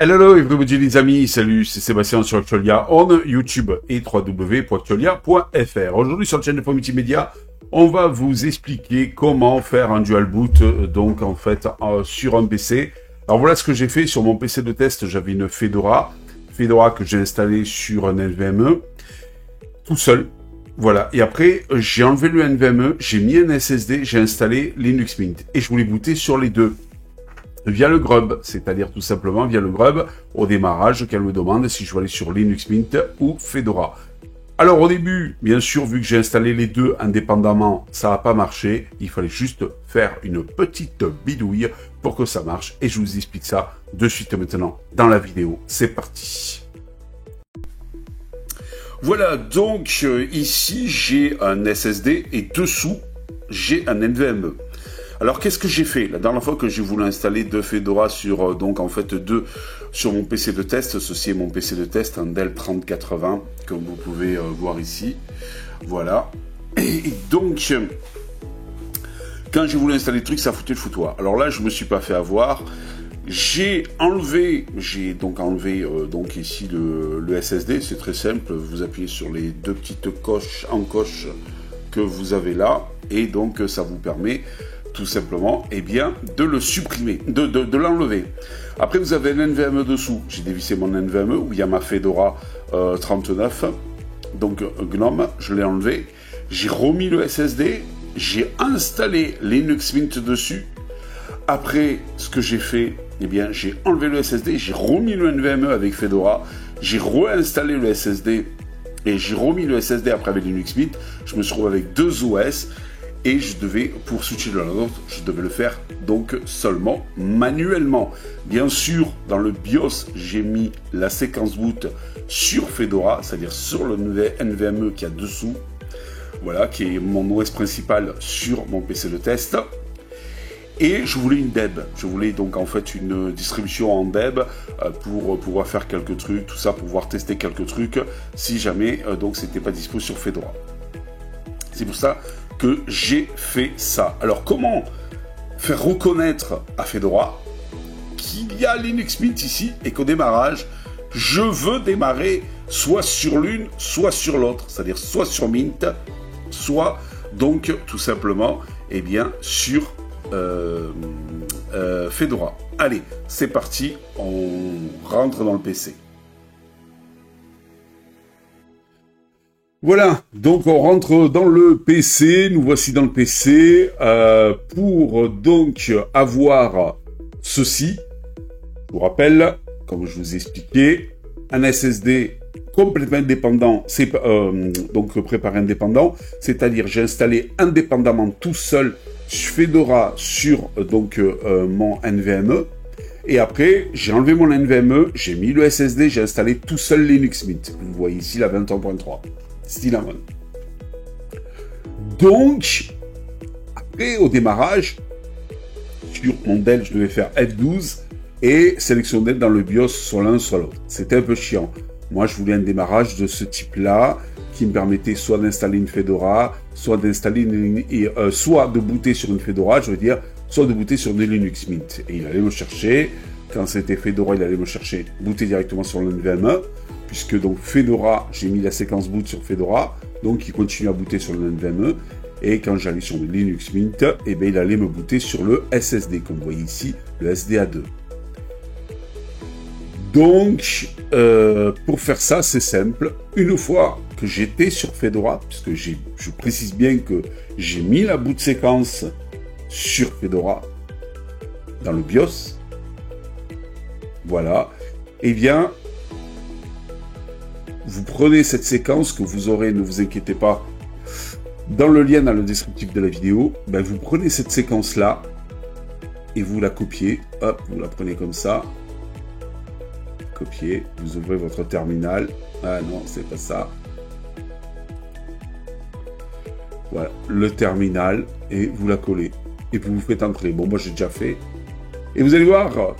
Hello everybody les amis, salut, c'est Sébastien sur Actualia on YouTube et www.actualia.fr. Aujourd'hui sur la chaîne de Pro Multimédia, on va vous expliquer comment faire un dual boot donc en fait sur un PC. Alors voilà ce que j'ai fait sur mon PC de test, j'avais une Fedora que j'ai installée sur un NVMe tout seul. Voilà, et après j'ai enlevé le NVMe, j'ai mis un SSD, j'ai installé Linux Mint et je voulais booter sur les deux. Via le Grub, c'est-à-dire tout simplement via le Grub, au démarrage, qu'elle me demande si je veux aller sur Linux Mint ou Fedora. Alors au début, bien sûr, vu que j'ai installé les deux indépendamment, ça n'a pas marché. Il fallait juste faire une petite bidouille pour que ça marche. Et je vous explique ça de suite maintenant dans la vidéo. C'est parti. Voilà, donc ici j'ai un SSD et dessous j'ai un NVMe. Alors qu'est-ce que j'ai fait? La dernière fois que j'ai voulu installer deux Fedora sur sur mon PC de test, ceci est mon PC de test, un Dell 3080, comme vous pouvez voir ici. Voilà. Et donc, quand j'ai voulu installer le truc, ça foutait le foutoir. Alors là, je me suis pas fait avoir. J'ai donc enlevé donc ici le SSD, c'est très simple. Vous appuyez sur les deux petites coches en coche que vous avez là, et donc ça vous permet tout simplement, eh bien, de le supprimer, de l'enlever. Après, vous avez un NVMe dessous. J'ai dévissé mon NVMe où il y a ma Fedora 39, donc GNOME, je l'ai enlevé. J'ai remis le SSD, j'ai installé Linux Mint dessus. Après, ce que j'ai fait, eh bien, j'ai enlevé le SSD, j'ai remis le NVMe avec Fedora, j'ai réinstallé le SSD et j'ai remis le SSD après avec Linux Mint. Je me suis retrouvé avec deux OS. Et je devais, pour switcher de l'un à l'autre, je devais le faire donc seulement manuellement. Bien sûr, dans le BIOS, j'ai mis la séquence boot sur Fedora, c'est-à-dire sur le NVMe qui est dessous. Voilà, qui est mon OS principal sur mon PC de test. Et je voulais une DEB. Je voulais donc en fait une distribution en DEB pour pouvoir faire quelques trucs, tout ça, pour pouvoir tester quelques trucs, si jamais donc c'était pas dispo sur Fedora. C'est pour ça que j'ai fait ça. Alors comment faire reconnaître à Fedora qu'il y a Linux Mint ici et qu'au démarrage, je veux démarrer soit sur l'une, soit sur l'autre, c'est-à-dire soit sur Mint, soit donc tout simplement eh bien, sur Fedora. Allez, c'est parti, on rentre dans le PC. Voilà, donc on rentre dans le PC, nous voici dans le PC, pour donc avoir ceci, je vous rappelle, comme je vous ai expliqué, un SSD complètement indépendant, donc préparé indépendant, c'est-à-dire j'ai installé indépendamment tout seul Fedora sur donc mon NVMe, et après j'ai enlevé mon NVMe, j'ai mis le SSD, j'ai installé tout seul Linux Mint, vous voyez ici la 21.3. Stylamon. Donc, après, au démarrage, sur mon Dell, je devais faire F12 et sélectionner dans le BIOS soit l'un, soit l'autre. C'était un peu chiant. Moi, je voulais un démarrage de ce type-là, qui me permettait soit d'installer une Fedora, soit d'installer soit de booter sur une Fedora, je veux dire, soit de booter sur des Linux Mint. Et il allait me chercher, quand c'était Fedora, il allait me chercher, booter directement sur le NVMe, puisque donc Fedora, j'ai mis la séquence boot sur Fedora, donc il continue à booter sur le NVMe, et quand j'allais sur le Linux Mint, eh bien, il allait me booter sur le SSD, comme vous voyez ici, le SDA2. Donc, pour faire ça, c'est simple. Une fois que j'étais sur Fedora, puisque je précise bien que j'ai mis la boot séquence sur Fedora, dans le BIOS, voilà, eh bien, vous prenez cette séquence que vous aurez, ne vous inquiétez pas, dans le lien dans le descriptif de la vidéo, ben vous prenez cette séquence-là et vous la copiez. Hop, vous la prenez comme ça. Copier, vous ouvrez votre terminal. Ah non, c'est pas ça. Voilà, le terminal, et vous la collez. Et puis vous faites entrer. Bon, moi j'ai déjà fait. Et vous allez voir,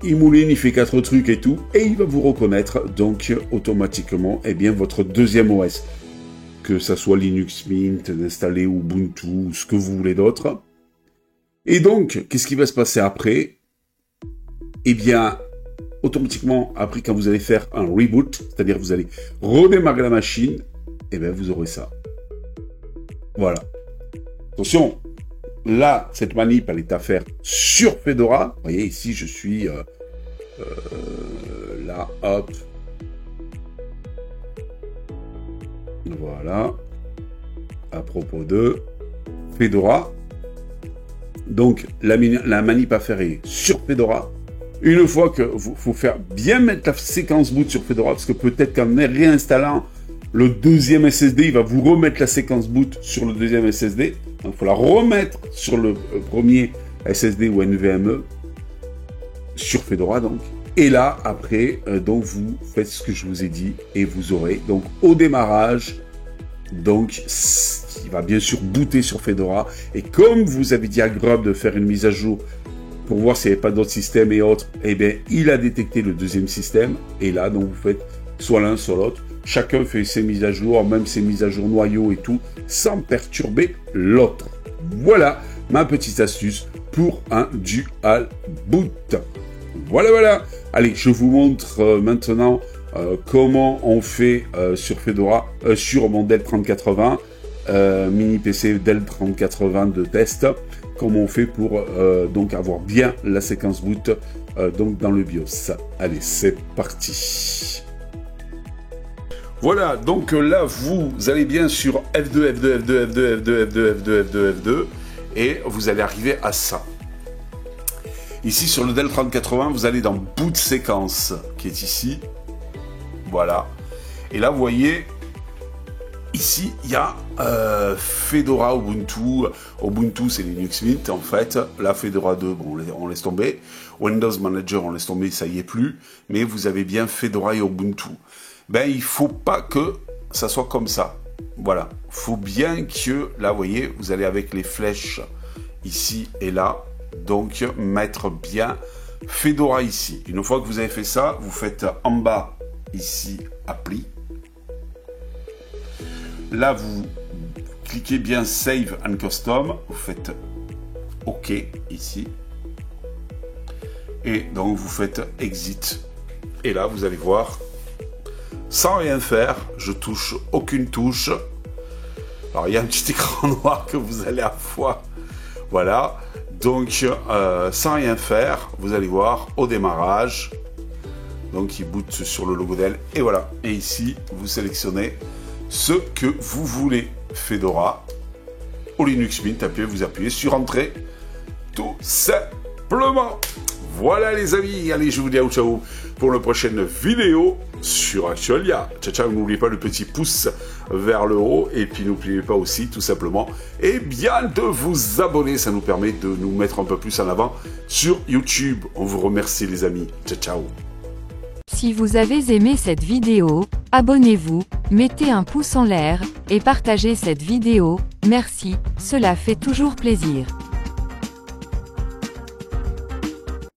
il mouline, il fait 4 trucs et tout, et il va vous reconnaître, donc, automatiquement, eh bien, votre deuxième OS. Que ça soit Linux Mint, d'installer Ubuntu, ou ce que vous voulez d'autre. Et donc, qu'est-ce qui va se passer après? Eh bien, automatiquement, après, quand vous allez faire un reboot, c'est-à-dire vous allez redémarrer la machine, et bien, vous aurez ça. Voilà. Attention, là, cette manip, elle est à faire sur Fedora. Vous voyez, ici, je suis là, hop. Voilà. À propos de Fedora. Donc, la manip à faire est sur Fedora. Une fois que faut faire bien mettre la séquence boot sur Fedora, parce que peut-être qu'en réinstallant le deuxième SSD, il va vous remettre la séquence boot sur le deuxième SSD. Donc, il faut la remettre sur le premier SSD ou NVMe sur Fedora, donc. Et là, après, donc, vous faites ce que je vous ai dit et vous aurez, donc, au démarrage, donc, il va bien sûr booter sur Fedora. Et comme vous avez dit à Grub de faire une mise à jour pour voir s'il n'y avait pas d'autres systèmes et autres, eh bien, il a détecté le deuxième système. Et là, donc, vous faites soit l'un, soit l'autre. Chacun fait ses mises à jour, même ses mises à jour noyaux et tout, sans perturber l'autre. Voilà ma petite astuce pour un dual boot. Voilà, voilà. Allez, je vous montre maintenant comment on fait sur Fedora, sur mon Dell 3080, mini PC Dell 3080 de test, comment on fait pour donc avoir bien la séquence boot donc dans le BIOS. Allez, c'est parti. Voilà, donc là, vous allez bien sur F2, F2, F2, F2, F2, F2, F2, F2, F2, et vous allez arriver à ça. Ici, sur le Dell 3080, vous allez dans Boot Séquence, qui est ici. Voilà. Et là, vous voyez, ici, il y a Fedora Ubuntu. Ubuntu, c'est Linux Mint, en fait. Là, Fedora 2, bon, on laisse tomber. Windows Manager, on laisse tomber, ça y est plus. Mais vous avez bien Fedora et Ubuntu. Ben, il faut pas que ça soit comme ça. Voilà. Il faut bien que, là, vous voyez, vous allez avec les flèches ici et là. Donc, mettre bien Fedora ici. Une fois que vous avez fait ça, vous faites en bas, ici, Appli. Là, vous cliquez bien Save and Custom. Vous faites OK, ici. Et donc, vous faites Exit. Et là, vous allez voir, sans rien faire, je touche aucune touche. Alors, il y a un petit écran noir que vous allez avoir. Voilà. Donc, sans rien faire, vous allez voir au démarrage. Donc, il boot sur le logo Dell. Et voilà. Et ici, vous sélectionnez ce que vous voulez. Fedora ou Linux Mint. Vous appuyez sur Entrée. Tout simplement. Voilà les amis. Allez, je vous dis ciao pour la prochaine vidéo sur Actualia. Ciao, ciao. N'oubliez pas le petit pouce vers le haut. Et puis, n'oubliez pas aussi, tout simplement, et bien de vous abonner. Ça nous permet de nous mettre un peu plus en avant sur YouTube. On vous remercie les amis. Ciao, ciao. Si vous avez aimé cette vidéo, abonnez-vous, mettez un pouce en l'air, et partagez cette vidéo. Merci, cela fait toujours plaisir.